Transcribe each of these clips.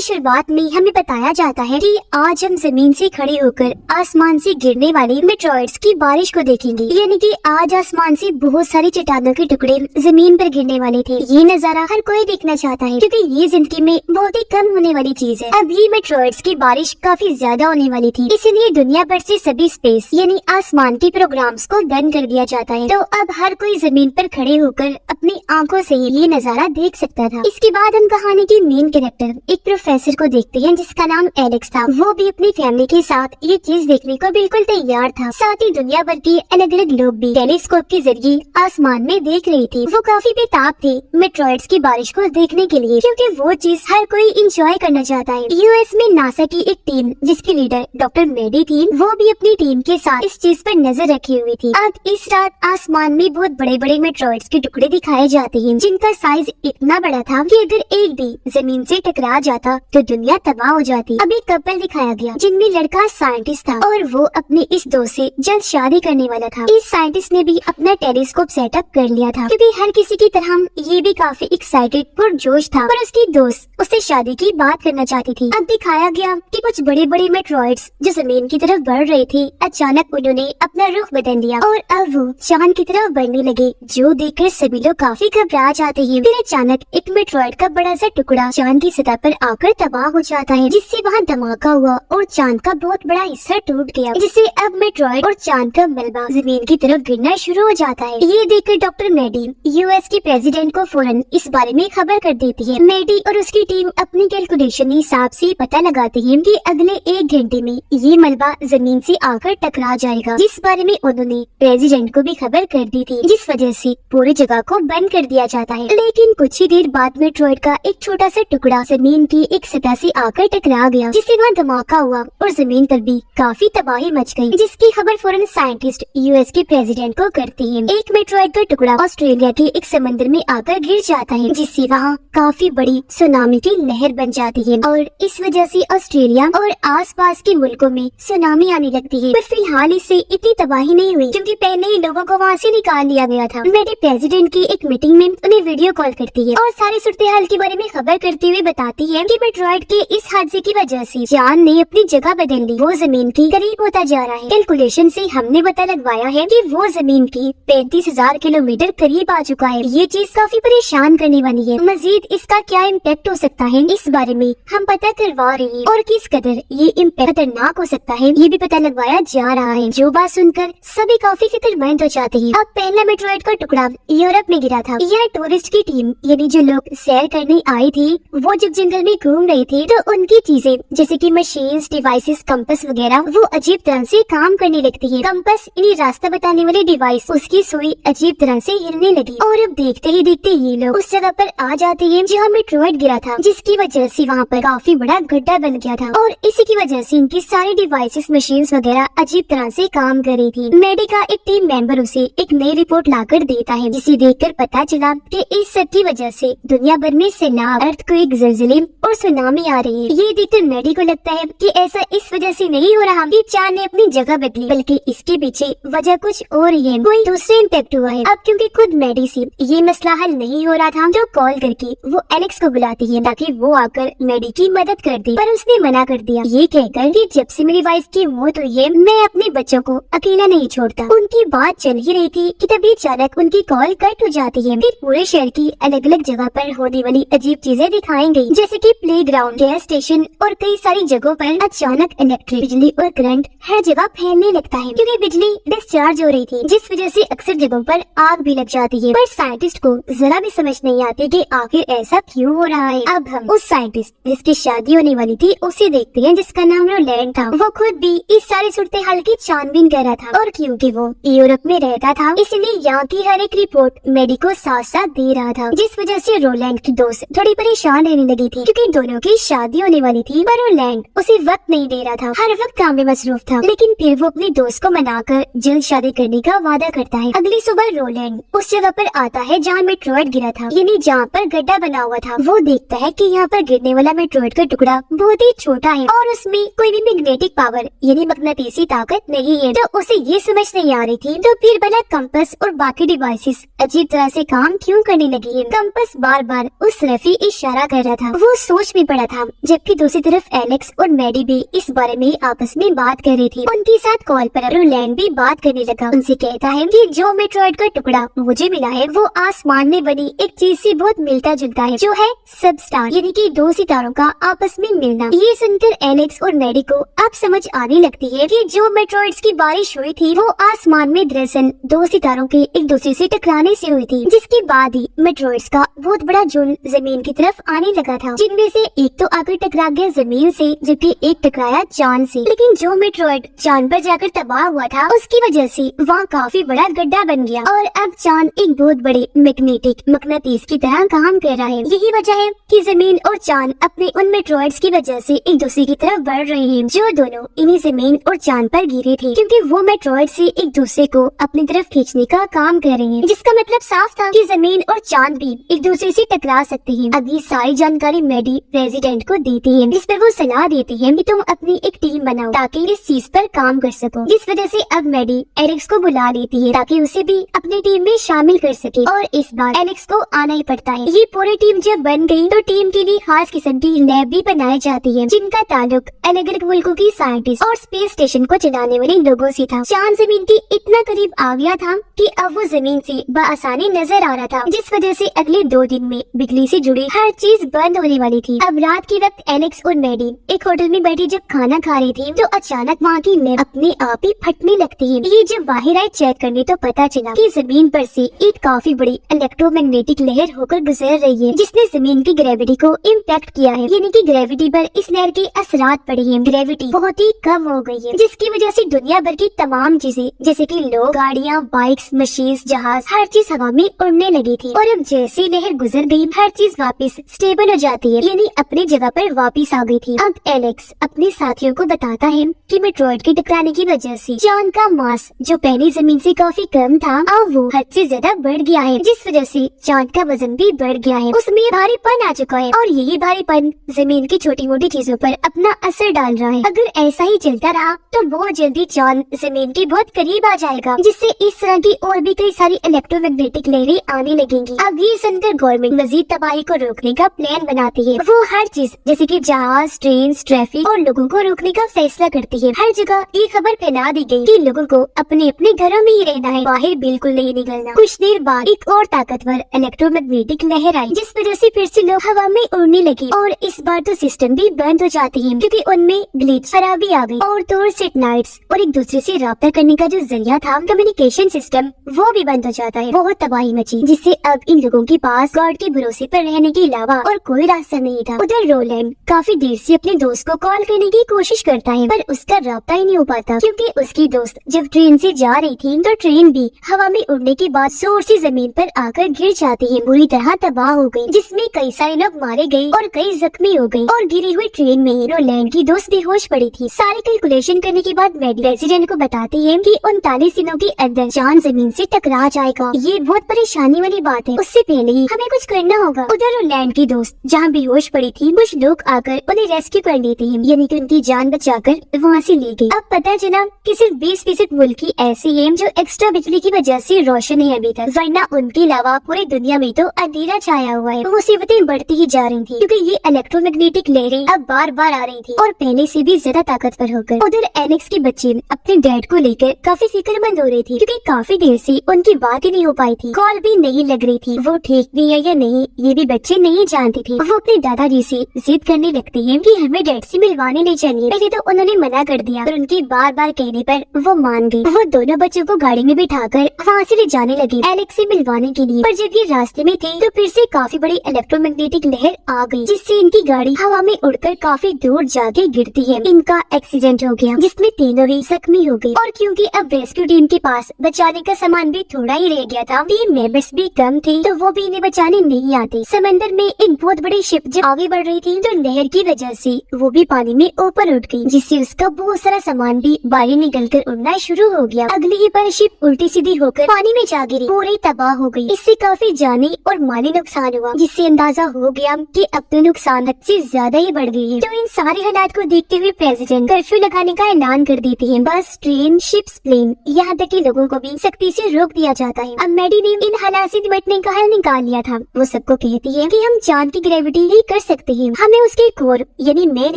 शुरुआत में हमें बताया जाता है कि आज हम जमीन से खड़े होकर आसमान से गिरने वाले मेट्रॉइड्स की बारिश को देखेंगे। यानी कि आज आसमान से बहुत सारी चट्टानों के टुकड़े जमीन पर गिरने वाले थे। ये नजारा हर कोई देखना चाहता है क्योंकि ये जिंदगी में बहुत ही कम होने वाली चीज है। अब ये मेट्रॉइड्स की बारिश काफी ज्यादा होने वाली थी, इसीलिए दुनिया भर से सभी स्पेस यानी आसमान के प्रोग्राम्स को बंद कर दिया जाता है। तो अब हर कोई जमीन पर खड़े होकर अपनी आंखों से ये नजारा देख सकता था। इसके बाद हम कहानी की मेन कैरेक्टर एक प्रोफेसर को देखते हैं जिसका नाम एलेक्स था। वो भी अपनी फैमिली के साथ ये चीज देखने को बिल्कुल तैयार था। साथ ही दुनिया भर के अलग अलग लोग भी टेलीस्कोप के जरिए आसमान में देख रहे थे। वो काफी बेताब थे मेट्रॉइड्स की बारिश को देखने के लिए क्योंकि वो चीज हर कोई इंजॉय करना चाहता है। यूएस में नासा की एक टीम जिसकी लीडर डॉक्टर मेडी थी, वो भी अपनी टीम के साथ इस चीज पर नजर रखी हुई थी। अब इस रात आसमान में बहुत बड़े बड़े मेट्रॉइड्स के टुकड़े दिखाए जाते हैं जिनका साइज इतना बड़ा था कि अगर एक भी जमीन से टकरा जाता तो दुनिया तबाह हो जाती। अब एक कपल दिखाया गया जिनमें लड़का साइंटिस्ट था और वो अपने इस दोस्त से जल्द शादी करने वाला था। इस साइंटिस्ट ने भी अपना टेलीस्कोप सेटअप कर लिया था क्योंकि हर किसी की तरह ये भी काफी एक्साइटेड और जोश था, पर उसकी दोस्त उससे शादी की बात करना चाहती थी। अब दिखाया गया कि कुछ बड़े बड़े मेट्रॉइड्स जो जमीन की तरफ बढ़ रहे थे, अचानक उन्होंने अपना रुख बदल दिया और अब वो चांद की तरफ बढ़ने लगे, जो देखकर सभी लोग काफी घबरा जाते हैं। फिर अचानक एक मेट्रॉइड का बड़ा सा टुकड़ा चांद की सतह पर आकर तबाह हो जाता है, जिससे वहाँ धमाका हुआ और चांद का बहुत बड़ा हिस्सा टूट गया, जिससे अब मेट्रॉइड और चांद का मलबा जमीन की तरफ गिरना शुरू हो जाता है। ये देखकर डॉक्टर मेडी यूएस के प्रेसिडेंट को फौरन इस बारे में खबर कर देती है। मेडी और उसकी टीम अपनी कैलकुलेशन हिसाब से पता लगाते हैं कि अगले 1 घंटे में ये मलबा जमीन से आकर टकरा जाएगा, जिस बारे में उन्होंने प्रेसिडेंट को भी खबर कर दी थी, जिस वजह से पूरी जगह को बंद कर दिया जाता है। लेकिन कुछ ही देर बाद मेट्रॉइड का एक छोटा सा टुकड़ा जमीन की एक सतह से आकर टकरा गया, जिससे वहाँ धमाका हुआ और जमीन पर भी काफी तबाही मच गई, जिसकी खबर फौरन साइंटिस्ट यूएस के प्रेसिडेंट को करते हैं। एक मेट्रॉइड का टुकड़ा ऑस्ट्रेलिया के एक समंदर में आकर गिर जाता है, जिससे वहाँ काफी बड़ी सुनामी की लहर बन जाती है और इस वजह से ऑस्ट्रेलिया और आसपास के मुल्कों में सुनामी आने लगती है। पर फिलहाल इससे इतनी तबाही नहीं हुई क्योंकि पहले ही लोगों को वहाँ से निकाल लिया गया था। मेरे प्रेसिडेंट की एक मीटिंग में उन्हें वीडियो कॉल करती है और सारी सूरत हाल के बारे में खबर करते हुए बताती है कि मेट्रॉइड के इस हादसे की वजह से चांद ने अपनी जगह बदल ली, वो जमीन की करीब होता जा रहा है। कैलकुलेशन से हमने पता लगवाया है कि वो जमीन की 35,000 किलोमीटर करीब आ चुका है। ये चीज काफी परेशान करने वाली है। मजीद इसका क्या इम्पैक्ट हो सकता है इस बारे में हम पता करवा रहे हैं और किस कदर ये इम्पैक्ट खतरनाक हो सकता है ये भी पता लगवाया जा रहा है। जो बात सुनकर सभी काफी फिक्रमंद हो जाते हैं। अब पहला मेट्रॉइड का टुकड़ा यूरोप में गिरा था। यह टूरिस्ट की टीम यानी जो लोग सैर करने आई थी, वो जब जंगल में घूम रही थी तो उनकी चीजें जैसे कि मशीन्स, डिवाइसेस, कंपास वगैरह वो अजीब तरह से काम करने लगती है। कंपास यानी रास्ता बताने वाले डिवाइस, उसकी सुई अजीब तरह से हिलने लगी और अब देखते ही देखते ये लोग उस जगह पर आ जाते हैं जहाँ मेट्रॉइड गिरा था, जिसकी वजह से वहाँ पर काफी बड़ा गड्ढा बन गया था और इसी की वजह से इनकी सारी डिवाइसेस, मशीन्स वगैरह अजीब तरह से काम कर रही थी। मेडी का एक टीम मेंबर उसे एक नई रिपोर्ट लाकर देता है, जिसे देखकर पता चला कि इस सब की वजह से दुनिया भर में सैलाब, अर्थक्वेक, ज़लज़ले और सुनामी आ रही है। ये देखकर मेडी को लगता है कि ऐसा इस वजह से नहीं हो रहा कि चांद ने अपनी जगह बदली, बल्कि इसके पीछे वजह कुछ और ही है, कोई दूसरे इम्पैक्ट हुआ है। अब क्योंकि खुद मेडी से ये मसला हल नहीं हो रहा था, तो कॉल करके वो एलेक्स को बुलाती है ताकि वो आकर मेडी की मदद कर दे, पर उसने मना कर दिया, ये कहकर कि जब से मेरी वाइफ की मौत हुई है मैं अपने बच्चों को अकेला नहीं छोड़ता। उनकी बात चल ही रही थी कि तभी अचानक उनकी कॉल कट हो जाती है। फिर पूरे शहर की अलग अलग जगह पर होने वाली अजीब चीजें दिखाई गयी, जैसे कि प्लेग्राउंड, गैस स्टेशन और कई सारी जगहों पर अचानक इलेक्ट्रिक बिजली और करंट हर जगह फैलने लगता है क्योंकि बिजली डिस्चार्ज हो रही थी, जिस वजह से अक्सर जगहों पर आग भी लग जाती है। पर साइंटिस्ट को जरा भी समझ नहीं आती कि आखिर ऐसा क्यों हो रहा है। अब हम उस साइंटिस्ट जिसकी शादी होने वाली थी उसे देखते हैं, जिसका नाम रोलैंड था। वो खुद भी इस सारी सूरत हाल की छानबीन कर रहा था और क्योंकि वो यूरोप में रहता था इसलिए यहाँ की हर एक रिपोर्ट मेडी को साथ साथ दे रहा था, जिस वजह से रोलैंड की दोस्त थोड़ी परेशान रहने लगी थी क्योंकि दोनों की शादी होने वाली थी, पर रोलैंड उसे वक्त नहीं दे रहा था, हर वक्त काम में मसरूफ था। लेकिन फिर वो अपनी दोस्त को मनाकर जल्द शादी करने का वादा करता है। अगली सुबह रोलैंड उस जगह पर आता है जहाँ मेट्रॉइड गिरा था, यानी जहाँ पर गड्ढा बना हुआ था। वो देखता है है कि यहाँ पर गिरने वाला मेट्रॉइड का टुकड़ा बहुत ही छोटा है और उसमें कोई भी मैग्नेटिक पावर यानी मकनातीसी ताकत नहीं है। तो उसे ये समझ नहीं आ रही थी तो फिर भला कंपास और बाकी डिवाइसेस अजीब तरह से काम क्यों करने लगी है। कंपास बार बार उस तरफ ही इशारा कर रहा था। वो सोच में पड़ा था, जबकि दूसरी तरफ एलेक्स और मैडी भी इस बारे में आपस में बात कर रही थी। उनके साथ कॉल पर रोलैंड भी बात करने लगा। उनसे कहता है कि जो मेट्रॉइड का टुकड़ा मुझे मिला है वो आसमान में बनी एक चीज से बहुत मिलता जुलता है, जो है सबस्टार यानी कि दो सितारों का आपस में मिलना। ये सुनकर एलेक्स और मैडी को अब समझ आने लगती है कि जो मेट्रॉइड्स की बारिश हुई थी वो आसमान में दरअसल दो सितारों के एक दूसरे से टकराने से हुई थी, जिसके बाद ही मेट्रॉइड्स का बहुत बड़ा झुंड जमीन की तरफ आने लगा था, जिनमें से एक तो आकर टकरा गया जमीन से, जबकि एक टकराया चांद से। लेकिन जो मेट्रॉइड चांद पर जाकर तबाह हुआ था उसकी वजह से वहाँ काफी बड़ा गड्ढा बन गया और अब चांद एक बहुत बड़े मैग्नेटिक मकनातीस की तरह काम कर रहा है। यही वजह है कि जमीन और चांद अपने उन मेट्रॉइड्स की वजह से एक दूसरे की तरफ बढ़ रहे हैं, जो दोनों इन्हीं जमीन और चांद पर गिरे थे, क्योंकि वो मेट्रॉइड से एक दूसरे को अपनी तरफ खींचने का काम कर रहे हैं, जिसका मतलब साफ था कि जमीन और चांद भी एक दूसरे से टकरा सकते हैं। अब ये सारी जानकारी मैडी प्रेसिडेंट को देती है, जिस पर वो सलाह देती है कि तुम अपनी एक टीम बनाओ ताकि इस चीज पर काम कर सको। जिस वजह से अब मैडी एलेक्स को बुला लेती है ताकि उसे भी अपनी टीम में शामिल कर सके, और इस बार एलेक्स को आना ही पड़ता है। ये पूरी टीम जब बन गई तो टीम के लिए खास किस्म की लैब भी बनाई जाती है, जिनका ताल्लुक अलग अलग मुल्कों की साइंटिस्ट और स्पेस स्टेशन को चलाने वाले लोगों से था। चांद जमीन के इतना करीब आ गया था कि अब वो जमीन से बआसानी नजर आ रहा था, जिस वजह से अगले 2 दिन में बिजली से जुड़ी हर चीज बंद होने वाली थी। अब रात के वक्त एलेक्स और मैडी एक होटल में बैठी जब खाना खा रही थी तो अचानक वहाँ की लैब अपने आप ही फटने लगती है। ये जब बाहर आए चेक करने तो पता चला कि जमीन पर से एक काफी बड़ी इलेक्ट्रोमैग्नेटिक लहर होकर गुजर रही है, जिसने जमीन की ग्रेविटी को इम्पैक्ट किया है, यानी कि ग्रेविटी पर इस लहर के असरात पड़े हैं। ग्रेविटी बहुत ही कम हो गई है, जिसकी वजह से दुनिया भर की तमाम चीजें जैसे कि लोग, गाड़ियाँ, बाइक्स, मशीन, जहाज, हर चीज हवा में उड़ने लगी थी। और अब जैसे लहर गुजर गई हर चीज वापस स्टेबल हो जाती है, यानी अपनी जगह पर वापस आ गई थी। अब एलेक्स अपने साथियों को बताता है कि मेट्रॉइड के टकराने की वजह से चांद का मास जो पहले जमीन से काफी कम था अब वो हद से ज्यादा बढ़ गया है, जिस वजह से चांद का वजन भी बढ़ गया है, उसमें भारीपन आ चुका है और यही भारीपन जमीन की छोटी मोटी चीजों पर अपना असर डाल रहा है। अगर ऐसा ही चलता रहा तो बहुत जल्दी चांद जमीन के बहुत करीब आ जाएगा, जिससे इस तरह की और भी कई सारी इलेक्ट्रोमैग्नेटिक लहरें आने लगेंगी। अब ये सुनकर गवर्नमेंट मजीद तबाही को रोकने का प्लान बनाती है। वो हर चीज जैसे कि जहाज, ट्रेन, ट्रैफिक और लोगों को रोकने का फैसला करती है। हर जगह ये खबर फैला दी गई कि लोगों को अपने अपने घरों में ही रहना है, बाहर बिल्कुल नहीं निकलना। कुछ देर बाद एक और ताकतवर इलेक्ट्रोमैग्नेटिक लहर आई, जिस वजह से फिर से लोग हवा में उड़ने लगे और इस बार तो सिस्टम भी बंद हो जाते हैं, क्योंकि उनमें ग्लिच खराबी आ गई और तो सैटेलाइट्स और एक दूसरे से राब्ता करने का जो जरिया था कम्युनिकेशन सिस्टम वो भी बंद हो जाता है। बहुत तबाही मची, जिससे अब इन लोगों के पास गॉड के भरोसे पर रहने के अलावा और कोई रास्ता नहीं था। उधर रोलैंड काफी देर से अपने दोस्त को कॉल करने की कोशिश करता है, पर उसका राब्ता ही नहीं हो पाता, क्योंकि उसकी दोस्त जब ट्रेन से जा रही थी तो ट्रेन भी हवा में उड़ने के बाद जोर से जमीन पर आकर गिर जाती है, बुरी तरह तबाह हो गई, जिसमें कई सारे लोग मारे गए और कई जख्मी हो गए। और गिरी हुई ट्रेन में रोलैंड की दोस्त बेहोश पड़ी थी। सारे कैलकुलेशन करने के बाद मैडी रेसिडेंट को बताती है कि 39 दिनों के अंदर चांद जमीन से टकरा जाएगा। ये बहुत परेशानी वाली बात है, उससे पहले ही हमें कुछ करना होगा। उधर रोलैंड की दोस्त जहाँ बेहोश पड़ी थी कुछ लोग आकर उन्हें रेस्क्यू कर लेते हैं, यानी कि उनकी जान बचाकर वहाँ से ले गई। अब पता चला कि सिर्फ 20% मुल्क ही ऐसे हैं जो एक्स्ट्रा बिजली की वजह से रोशन है अभी तक, वरना उनके अलावा पूरी दुनिया में तो अंधेरा छाया हुआ है। मुसीबतें बढ़ती ही जा रही थी, क्योंकि ये इलेक्ट्रोमैग्नेटिक लहरें अब बार बार आ रही थी और पहले से भी ज्यादा ताकतवर होकर। उधर एलेक्स के बच्चे अपने डैड को लेकर काफी फिक्रमंद हो रहे थे, क्योंकि काफी देर से उनकी बात ही नहीं हो पाई थी, कॉल भी नहीं लग रही थी। वो ठीक भी है या नहीं ये भी बच्चे नहीं जानते थे। वो अपने दादाजी से जिद करने लगते हैं कि हमें डैड से मिलवाने ले चलिए। पहले तो उन्होंने मना कर दिया, पर उनके बार बार कहने पर वो मान गई। वो दोनों बच्चों को गाड़ी में बिठाकर वहाँ से ले जाने लगे एलेक्स से मिलवाने के लिए। पर जब ये रास्ते में थे तो फिर से काफी बड़ी इलेक्ट्रोमैग्नेटिक लहर आ गई, जिससे इनकी गाड़ी हवा में उड़कर काफी दूर जाके गिरती है। इनका एक्सीडेंट हो गया, जिसमें तीनों ही जख्मी हो गई। और क्योंकि अब रेस्क्यू टीम के पास बचाने का सामान भी थोड़ा ही रह गया था, टीम मेंबर्स भी कम थे, तो वो भी इन्हें बचाने नहीं आते। समंदर में एक बहुत बड़ी शिप जब आगे बढ़ रही थी तो लहर की वजह से वो भी पानी में ऊपर उठ गई, जिससे उसका बहुत सारा सामान भी बाहर निकलकर उड़ना शुरू हो गया। अगली ही पल शिप उल्टी सीधी होकर पानी में जा गिरी, पूरी तबाह हो गई। इससे काफी जानी और माली नुकसान हुआ, जिससे अंदाजा हो हो गया कि अब तो नुकसान हद से ज्यादा ही बढ़ गई है। तो इन सारे हालात को देखते हुए प्रेसिडेंट कर्फ्यू लगाने का ऐलान कर देती है। बस, ट्रेन, शिप्स, प्लेन, यहाँ तक कि लोगों को भी सख्ती से रोक दिया जाता है। अब मैडी ने इन हालात से निपटने का हल निकाल लिया था। वो सबको कहती है कि हम चांद की ग्रेविटी ही कर सकते हैं, हमें उसके कोर यानी मेन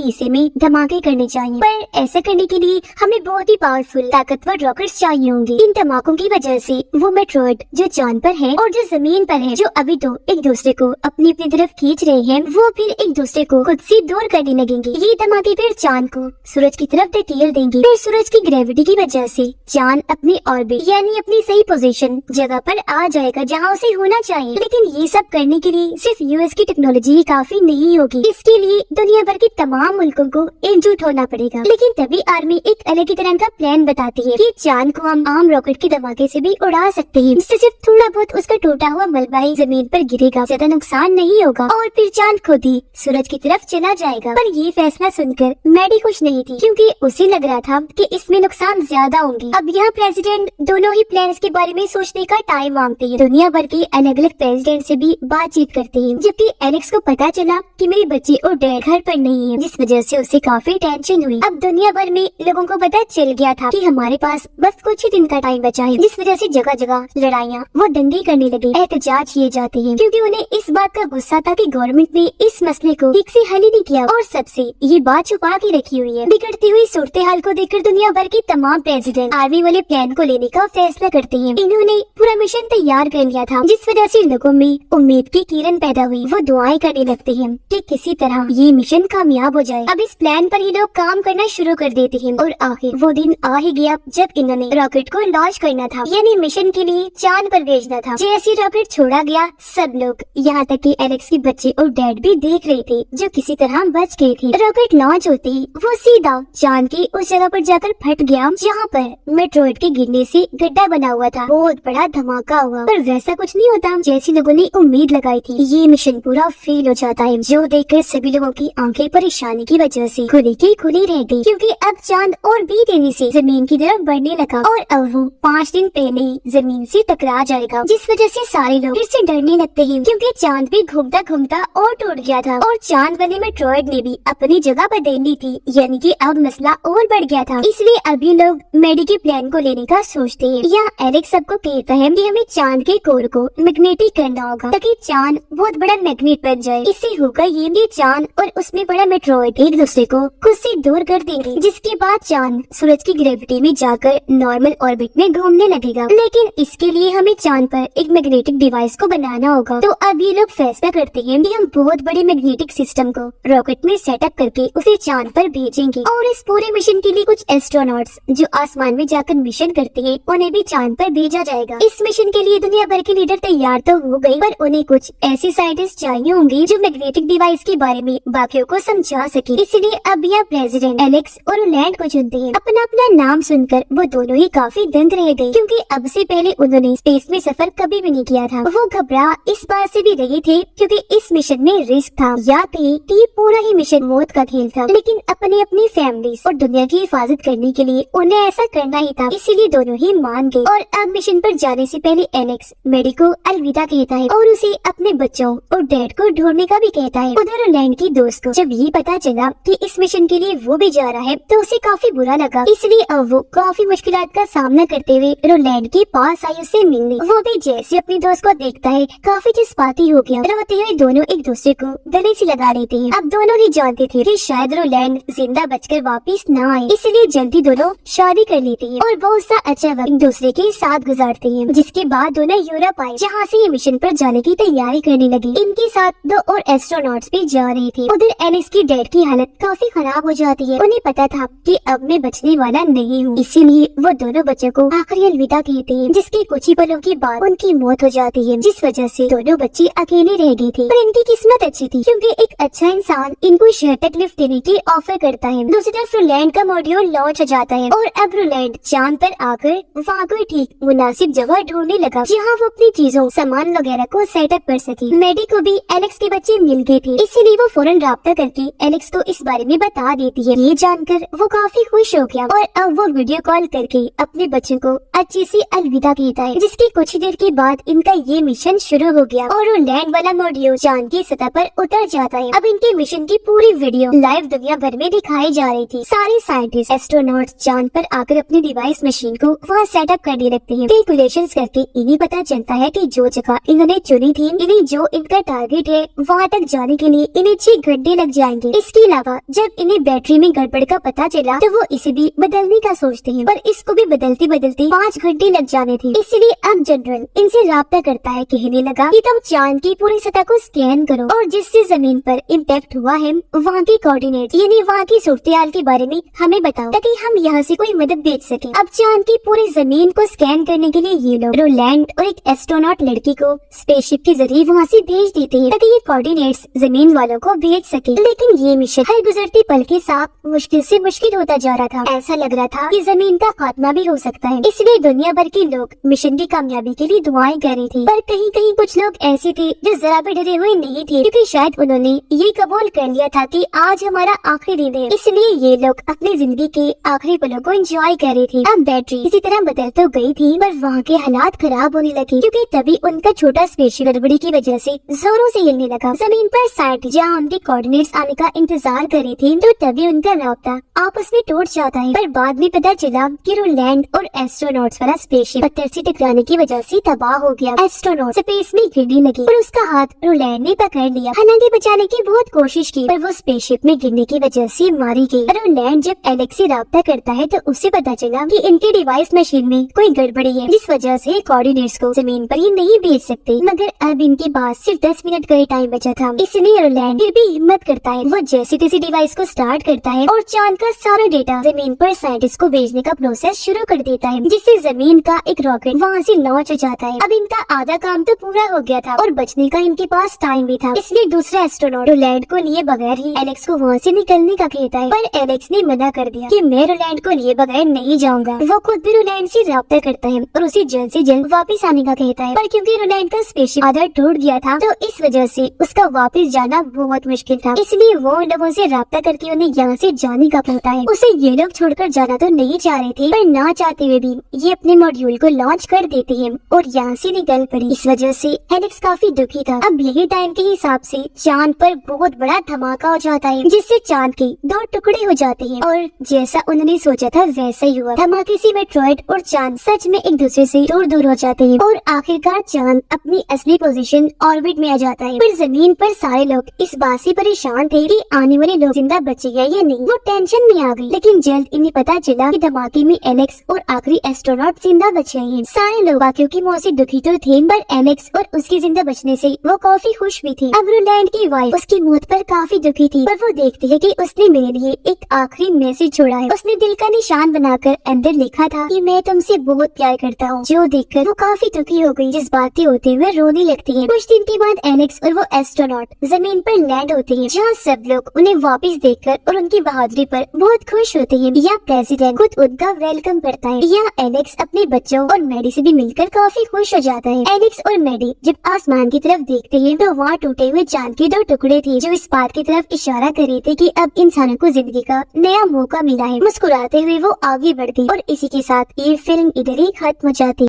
हिस्से में धमाके करने चाहिए, पर ऐसा करने के लिए हमें बहुत ही पावरफुल ताकतवर रॉकेट्स चाहिए होंगे। इन धमाकों की वजह से वो मेट्रॉइड जो चांद पर है और जो जमीन पर है, जो अभी तो एक दूसरे को अपनी अपनी तरफ खींच रहे हैं, वो फिर एक दूसरे को खुद से दूर करने लगेंगे। ये धमाके फिर चांद को सूरज की तरफ धकेल देंगे। फिर सूरज की ग्रेविटी की वजह से चांद अपनी ऑर्बिट यानी अपनी सही पोजीशन जगह पर आ जाएगा जहाँ उसे होना चाहिए। लेकिन ये सब करने के लिए सिर्फ यूएस की टेक्नोलॉजी काफी नहीं होगी, इसके लिए दुनिया भर के तमाम मुल्कों को एकजुट होना पड़ेगा। लेकिन तभी आर्मी एक अलग ही तरह का प्लान बताती है कि चांद को हम आम रॉकेट के धमाके से भी उड़ा सकते हैं, जिससे सिर्फ थोड़ा बहुत उसका टूटा हुआ मलबा ही जमीन पर गिरेगा, ज्यादा नुकसान नहीं होगा और फिर चांद खुद ही सूरज की तरफ चला जाएगा। पर ये फैसला सुनकर मैडी खुश नहीं थी, क्योंकि उसे लग रहा था कि इसमें नुकसान ज्यादा होंगे। अब यहाँ प्रेसिडेंट दोनों ही प्लान्स के बारे में सोचने का टाइम मांगते हैं, दुनिया भर के अलग अलग प्रेसिडेंट से भी बातचीत करते हैं। जबकि एलेक्स को पता चला कि मेरे बच्चे और डैड घर पर नहीं है, जिस वजह से उसे काफी टेंशन हुई। अब दुनिया भर में लोगों को पता चल गया था कि हमारे पास बस कुछ ही दिन का टाइम बचा है, जिस वजह से जगह जगह लड़ाइयाँ वो दंगे करने लगे, एहतजाज किए जाते हैं, क्योंकि उन्हें इस बात का गुस्सा था कि गवर्नमेंट ने इस मसले को ठीक से हल ही नहीं किया और सबसे ये बात छुपा के रखी हुई है। बिगड़ती हुई सूरत हाल को देखकर दुनिया भर के तमाम प्रेसिडेंट आर्मी वाले प्लान को लेने का फैसला करते हैं। इन्होंने पूरा मिशन तैयार कर लिया था, जिस वजह से लोगों में उम्मीद की किरण पैदा हुई। वो दुआएं करने लगते हैं कि किसी तरह ये मिशन कामयाब हो जाए। अब इस प्लान पर ये लोग काम करना शुरू कर देते हैं और आखिर वो दिन आ ही गया जब इन्होंने रॉकेट को लॉन्च करना था, यानी मिशन के लिए चांद पर भेजना था। जैसे रॉकेट छोड़ा गया, सब लोग यहाँ तक कि एलेक्स के बच्चे और डैड भी देख रहे थे, जो किसी तरह बच गए थे। रॉकेट लॉन्च होते ही वो सीधा चांद की उस जगह पर जाकर फट गया जहाँ पर मेट्रॉइड के गिरने से गड्ढा बना हुआ था। बहुत बड़ा धमाका हुआ, पर वैसा कुछ नहीं होता जैसी लोगों ने उम्मीद लगाई थी। ये मिशन पूरा फेल हो जाता है, जो देखकर सभी लोगों की आंखें परेशानी की वजह से खुली की खुली रह गई, क्योंकि अब चांद और भी तेजी से जमीन की तरफ बढ़ने लगा और अब वो 5 दिन पहले ही जमीन से टकरा जाएगा, जिस वजह से सारे लोग फिर से डरने लगते हैं, क्योंकि चांद भी घूमता घूमता और टूट गया था और चांद वाले मेट्रॉइड ने भी अपनी जगह बदलनी थी, यानी कि अब मसला और बढ़ गया था। इसलिए अभी लोग मैडी के प्लान को लेने का सोचते हैं। यहाँ एलेक्स सबको कहता है कि हमें चांद के कोर को मैग्नेटिक करना होगा ताकि चांद बहुत बड़ा मैग्नेट बन जाए। इससे होगा ये चांद और उसमें बड़ा मेट्रॉइड एक दूसरे को खुद से दूर कर देंगे, जिसके बाद चांद सूरज की ग्रेविटी में जाकर नॉर्मल ऑर्बिट में घूमने लगेगा। लेकिन इसके लिए हमें चांद पर एक मैग्नेटिक डिवाइस को बनाना होगा। तो अब ये लोग फैसला करते हैं कि हम बहुत बड़े मैग्नेटिक सिस्टम को रॉकेट में सेटअप करके उसे चांद पर भेजेंगे और इस पूरे मिशन के लिए कुछ एस्ट्रोनॉट्स जो आसमान में जाकर मिशन करते हैं उन्हें भी चांद पर भेजा जाएगा। इस मिशन के लिए दुनिया भर के लीडर तैयार तो हो गए, पर उन्हें कुछ ऐसे साइंटिस्ट चाहिए होंगे जो मैग्नेटिक डिवाइस के बारे में बाकियों को समझा सके। इसलिए अब यह प्रेसिडेंट एलेक्स और लैंड को चुनते हैं। अपना अपना नाम सुनकर वो दोनों ही काफी दंग रह गए, क्योंकि अब से पहले उन्होंने स्पेस में सफर कभी भी नहीं किया था। वो घबरा इस बात से भी रहे थे क्योंकि इस मिशन में रिस्क था, या कहीं कि पूरा ही मिशन मौत का खेल था। लेकिन अपनी अपनी फैमिली और दुनिया की हिफाजत करने के लिए उन्हें ऐसा करना ही था, इसीलिए दोनों ही मान गए। और अब मिशन पर जाने से पहले एलेक्स मैडी को अलविदा कहता है और उसे अपने बच्चों और डैड को ढूंढने का भी कहता है। उधर लैंड की दोस्त को जब ये पता चला कि इस मिशन के लिए वो भी जा रहा है तो उसे काफी बुरा लगा, इसलिए अब वो काफी मुश्किलात का सामना करते हुए रोलैंड के पास आई उससे मिलने। वो भी जैसे अपनी दोस्त को देखता है काफी जज्बाती हो गया। रोते हुए दोनों एक दूसरे को गले से लगा लेते हैं। अब दोनों ही जानते थे कि शायद रोलैंड जिंदा बचकर वापिस न आए, इसलिए जल्दी दोनों शादी कर लेते हैं और बहुत सा अच्छा वक्त एक दूसरे के साथ गुजारते हैं। जिसके बाद दोनों यूरोप आए, जहाँ से ये मिशन पर जाने की तैयारी करने लगी। इनके साथ 2 और एस्ट्रोनॉट्स भी जा रहे थे। उधर एलेक्स की डैड की हालत काफी खराब हो जाती है। उन्हें पता था कि अब मैं बचने वाला नहीं हूँ, इसीलिए वो दोनों बच्चों को आखिरी अलविदा कहते हैं, जिसके कुछ ही पलों के बाद उनकी मौत हो जाती है, जिस वजह से दोनों बच्चे अकेले रह गए थे। पर इनकी किस्मत अच्छी थी क्योंकि एक अच्छा इंसान इनको शहर तक लिफ्ट देने की ऑफर करता है। दूसरी तरफ रोलैंड का मॉड्यूल लॉन्च हो जाता है और अब रोलैंड चांद पर आकर वहाँ कोई ठीक मुनासिब जगह ढूंढने लगा जहाँ वो अपनी चीजों सामान वगैरह को सेटअप कर सके। मैडी को भी एलेक्स के बच्चे मिल गए थे, इसीलिए वो फौरन राब्ता करके एलेक्स को इस बारे में बता देती है। ये जानकर वो काफी खुश हो गया और अब वो वीडियो कॉल करके अपने बच्चों को अच्छे से अलविदा कहता है। जिसकी कुछ देर के बाद इनका ये मिशन शुरू हो गया और रोलैंड वाला मॉड्यूल चांद की सतह पर उतर जाता है। अब इनके मिशन की पूरी वीडियो लाइव दुनिया भर में दिखाई जा रही थी। सारे साइंटिस्ट एस्ट्रोनॉट्स चांद पर आकर अपनी डिवाइस मशीन को वहाँ सेटअप करने लगते हैं। कैलकुलेशंस करके इन्हें पता चलता है कि जो जगह इन्होंने चुनी थी, इन्हें जो इनका टारगेट है वहाँ तक जाने के लिए इन्हें 6 घंटे लग जाएंगे। इसके अलावा जब इन्हें बैटरी में गड़बड़ का पता चला तो वो इसे भी बदलने का सोचते हैं, पर इसको भी बदलते बदलते 5 घंटे लग जाने थे। इसलिए अब जनरल इनसे राब्ता करता है, कहने लगा कि तुम चांद की पूरी सतह को स्कैन करो और जिससे जमीन पर इम्पैक्ट हुआ है वहाँ के कोऑर्डिनेट यानी वहाँ की सूरत-ए-हाल के बारे में हमें बताओ ताकि हम यहाँ से कोई मदद भेज सके। अब चांद की पूरी जमीन को स्कैन करने के लिए ये लोग रोलैंड और एक एस्ट्रोनॉट लड़की को स्पेसशिप के जरिए वहाँ से भेज देते हैं ताकि ये कोऑर्डिनेट्स जमीन वालों को भेज सके। लेकिन ये मिशन हर गुजरती पल के साथ मुश्किल से मुश्किल होता जा रहा था। ऐसा लग रहा था कि जमीन का खात्मा भी हो सकता है। इसलिए दुनिया भर के लोग मिशन की कामयाबी के लिए दुआएं कर रहे थे, पर कहीं कहीं कुछ लोग ऐसे थे जो जरा भी डरे हुए नहीं थे, क्योंकि शायद उन्होंने ये कबूल कर लिया था कि आज हमारा आखिरी दिन है। इसलिए ये लोग अपनी जिंदगी के आखिरी पलों को एंजॉय कर रहे थे। अब बैटरी इसी तरह बदल तो गई थी, पर वहाँ के हालात खराब होने लगे, क्योंकि तभी उनका छोटा स्पेसशिप गड़बड़ी की वजह से जोरों से हिलने लगा। जमीन पर साइंटिस्ट जहाँ उनके कोऑर्डिनेट्स आने का इंतजार कर रहे थे, तो तभी उनका राब्ता आपस में टूट जाता है। पर बाद में पता चला कि रोलैंड और एस्ट्रोनॉट्स वाला स्पेसशिप पत्थर से टकराने की वजह से तबाह हो गया। एस्ट्रोनॉट स्पेस में गिरने लगी और उसका हाथ रोलैंड ने पकड़ लिया। हालांकि बचाने की बहुत कोशिश की, पर वो स्पेसशिप में गिरने की वजह से मारी गई। रोलैंड जब एलेक्स से राब्ता करता है तो उसे पता चला कि इनके डिवाइस मशीन में कोई गड़बड़ी है, जिस वजह से कोऑर्डिनेट्स को जमीन पर ही नहीं भेज सकते। मगर अब इनके पास सिर्फ 10 मिनट का ही टाइम बचा था, इसलिए रोलैंड फिर भी हिम्मत करता है। वो जैसे तैसे डिवाइस को स्टार्ट करता है और चांद का सारा डेटा जमीन पर साइंटिस्ट को भेजने का प्रोसेस शुरू कर देता है, जिससे जमीन का एक रॉकेट वहाँ से लॉन्च हो जाता है। अब इनका आधा काम तो पूरा हो गया था और बचने का इनके पास टाइम भी था, इसलिए दूसरा एस्ट्रोनॉट रोलैंड को लिए बगैर ही एलेक्स को वहाँ से निकलने का कहता है। पर एलेक्स ने मना कर दिया कि मैं रोलैंड को लिए बगैर नहीं जाऊंगा। वो खुद भी रोलैंड से राब्ता करता है और उसे जल्द से जल्द वापस आने का कहता है, पर क्योंकि रोलैंड का स्पेसशिप आधा टूट गया था तो इस वजह से उसका वापस जाना बहुत मुश्किल था। इसलिए वो लोगों से राब्ता करके उन्हें यहाँ से जाने का कहता है। उसे ये लोग छोड़कर जाना तो नहीं चाह रहे थे, पर ना चाहते हुए भी ये अपने मॉड्यूल को लॉन्च कर देते हैं और यहाँ से निकल पड़ी। इस वजह से एलेक्स काफी दुखी था। अब यही टाइम के हिसाब से चांद पर बहुत बड़ा धमाका हो जाता है, जिससे चांद के 2 टुकड़े हो जाते हैं और जैसा उन्होंने सोचा था वैसा ही हुआ। धमाके से मेट्रॉइड और चांद सच में एक दूसरे से दूर दूर हो जाते हैं और आखिरकार चांद अपनी असली पोजीशन ऑर्बिट में आ जाता है। पर जमीन पर सारे लोग इस बात से परेशान थे कि आने वाले लोग जिंदा बचेंगे या नहीं। वो टेंशन में आ गई, लेकिन जल्द इन्हें पता चला कि धमाके में एलेक्स और आखिरी एस्ट्रोनॉट जिंदा बचे हैं। सारे लोग बाकियों की मौत से दुखी तो थे, पर एलेक्स और उसके जिंदा बचने से वो काफी खुश भी थी। अब रोलैंड की वाइफ उसकी मौत पर काफी दुखी थी, पर वो देखती है कि उसने मेरे लिए एक आखिरी मैसेज छोड़ा है। उसने दिल का निशान बनाकर अंदर लिखा था कि मैं तुमसे बहुत प्यार करता हूँ, जो देखकर वो काफी दुखी हो गई, जज्बाती होते हुए रोने लगती है। कुछ दिन के बाद एलेक्स और वो एस्ट्रोनॉट जमीन पर लैंड होते हैं, जहाँ सब लोग उन्हें वापस देखकर और उनकी बहादुरी पर बहुत खुश होते हैं। यहाँ प्रेसिडेंट खुद उनका वेलकम करता है। यहाँ एलेक्स अपने बच्चों और मैडी से भी मिलकर काफी खुश हो जाता है। एलेक्स और मैडी जब आसमान की तरफ देखते हैं तो वहाँ टूटे हुए चांद के 2 टुकड़े थे, जो इस बात की तरफ इशारा कर रहे थे कि अब इंसानों को जिंदगी का नया मौका मिला है। मुस्कुराते हुए वो आगे बढ़ती और इसी के साथ ये फिल्म इधर ही खत्म हो जाती।